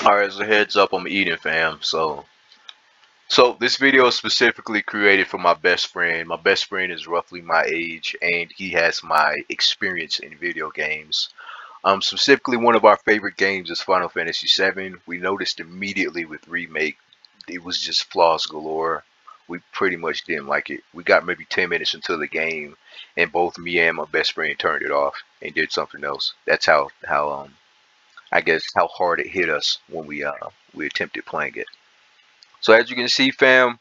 Alright, as a heads up, I'm eating, fam. So this video is specifically created for my best friend. My best friend is roughly my age, and he has my experience in video games. Specifically, one of our favorite games is Final Fantasy VII. We noticed immediately with Remake, it was just flaws galore. We pretty much didn't like it. We got maybe 10 minutes into the game, and both me and my best friend turned it off and did something else. That's how I guess how hard it hit us when we attempted playing it. So as you can see, fam,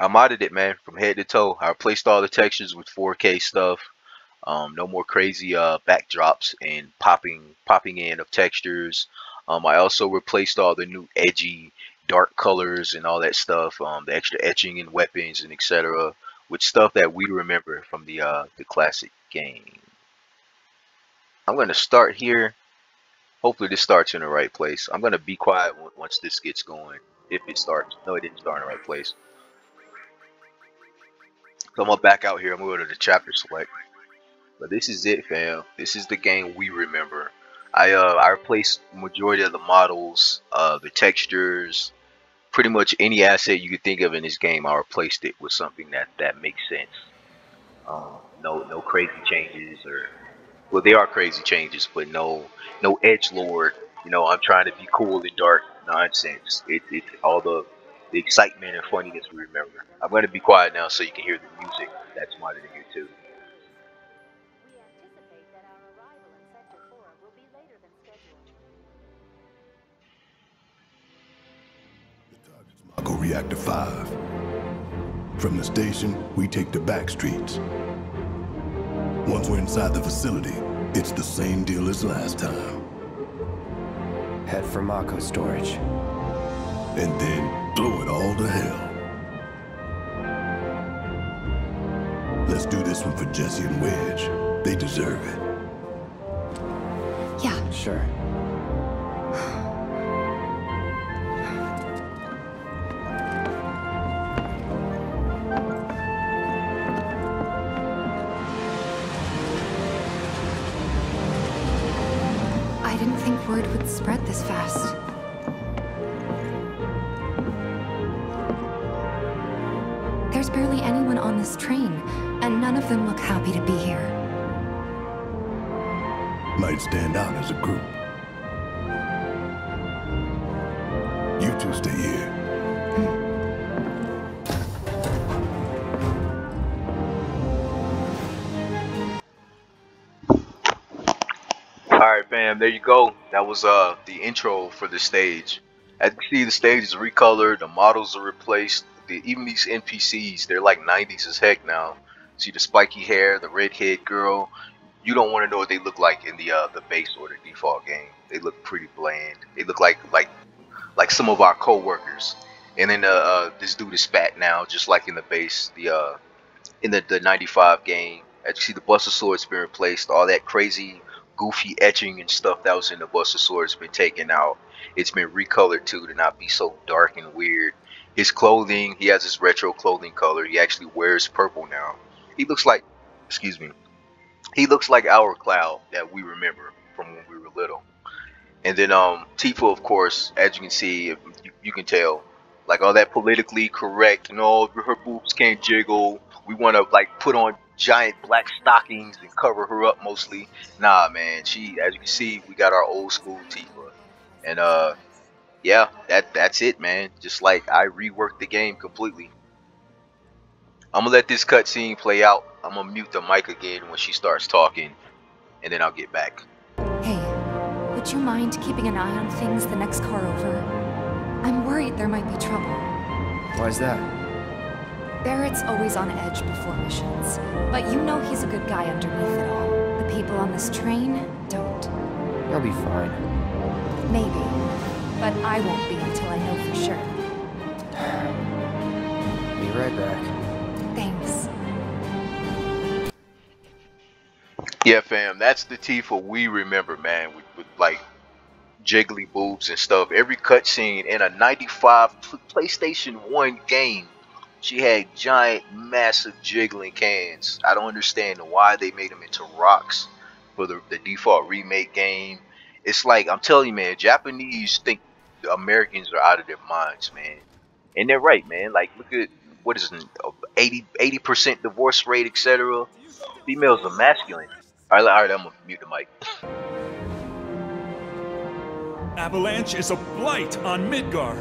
I modded it, man, from head to toe. I replaced all the textures with 4K stuff. No more crazy backdrops and popping in of textures. I also replaced all the new edgy dark colors and all that stuff. The extra etching and weapons and etc. with stuff that we remember from the classic game. I'm gonna start here. Hopefully this starts in the right place. I'm gonna be quiet once this gets going. If it starts. No, it didn't start in the right place. So I'm gonna back out here. I'm gonna go to the chapter select. But this is it, fam. This is the game we remember. I replaced majority of the models, the textures, pretty much any asset you could think of in this game. I replaced it with something that makes sense. No crazy changes, or well, they are crazy changes, but no edgelord. You know, I'm trying to be cool and dark nonsense. It's all the excitement and funniness we remember. I'm gonna be quiet now so you can hear the music. That's modded in here too. Go Reactor 5. From the station, we take the back streets. Once we're inside the facility, it's the same deal as last time. Head for Mako storage. And then blow it all to hell. Let's do this one for Jesse and Wedge. They deserve it. Yeah. Sure. I didn't think word would spread this fast. There's barely anyone on this train, and none of them look happy to be here. Might stand out as a group. You two stay here. Alright, fam, there you go. That was the intro for the stage. As you can see, the stage is recolored, the models are replaced. Even these NPCs, they're like 90s as heck now. See the spiky hair, the redhead girl. You don't want to know what they look like in the base or the default game. They look pretty bland. They look like some of our co-workers. And then this dude is fat now, just like in the base. In the 95 game, as you see, the Buster Sword's been replaced. All that crazy goofy etching and stuff that was in the Buster Sword's been taken out. It's been recolored too to not be so dark and weird. His clothing, he has this retro clothing color. He actually wears purple now. He looks like, excuse me, he looks like our Cloud that we remember from when we were little. And then Tifa, of course, as you can see, you can tell, like all that politically correct, no, her boobs can't jiggle. We want to like put on giant black stockings and cover her up mostly. Nah, man, she, as you can see, we got our old school Tifa. And yeah, that's it, man. Just like I reworked the game completely. I'm gonna let this cutscene play out. I'm gonna mute the mic again when she starts talking, and then I'll get back. Hey, would you mind keeping an eye on things the next car over? I'm worried there might be trouble. Why's that? Barrett's always on edge before missions, but you know he's a good guy underneath it all. The people on this train don't. You'll be fine. Maybe, but I won't be until I know for sure. Be right back. Thanks. Yeah, fam, that's the Tifa we remember, man, with like jiggly boobs and stuff. Every cutscene in a 95 PlayStation 1 game, she had giant, massive jiggling cans. I don't understand why they made them into rocks for the default remake game. It's like, I'm telling you, man, Japanese think Americans are out of their minds, man. And they're right, man. Like, look at what is it, 80% divorce rate, etc. Females are masculine. All right, I'm gonna mute the mic. Avalanche is a blight on Midgar.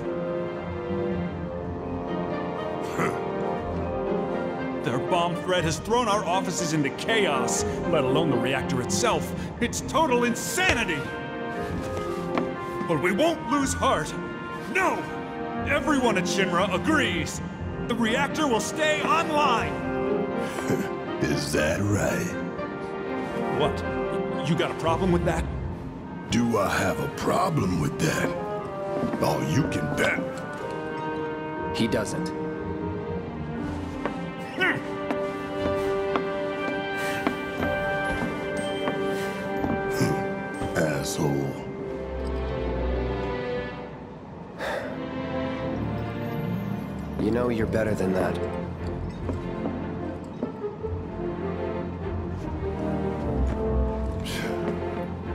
Their bomb threat has thrown our offices into chaos, let alone the reactor itself. It's total insanity! But we won't lose heart. No! Everyone at Shinra agrees. The reactor will stay online. Is that right? What? You got a problem with that? Do I have a problem with that? Oh, you can bet. He doesn't. Asshole. You know you're better than that.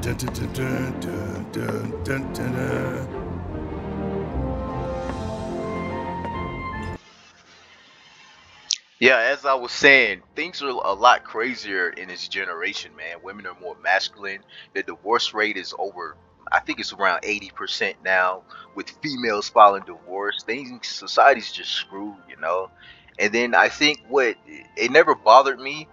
Dun, dun, dun, dun, dun, dun, dun, dun. Yeah, as I was saying, things are a lot crazier in this generation, man. Women are more masculine. The divorce rate is over, I think it's around 80% now, with females filing divorce. Things, society's just screwed, you know. And then I think what it never bothered me,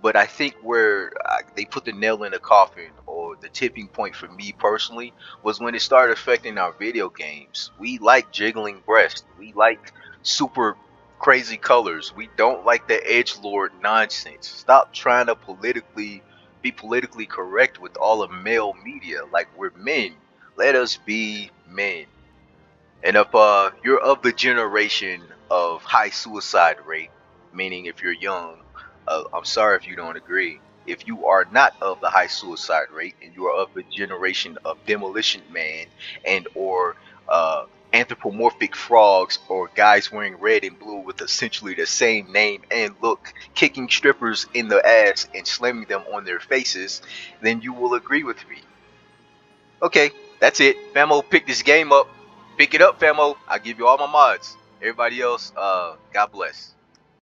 but I think where they put the nail in the coffin, or the tipping point for me personally, was when it started affecting our video games. We like jiggling breasts. We like super crazy colors. We don't like the edgelord nonsense. Stop trying to be politically correct with all of male media. Like, we're men. Let us be men. And if you're of the generation of high suicide rate, meaning if you're young, I'm sorry if you don't agree. If you are not of the high suicide rate and you are of the generation of Demolition Man and or anthropomorphic frogs or guys wearing red and blue with essentially the same name and look, kicking strippers in the ass and slamming them on their faces, then you will agree with me. Okay, that's it. Famo, pick this game up. Pick it up, Famo. I'll give you all my mods. Everybody else, God bless.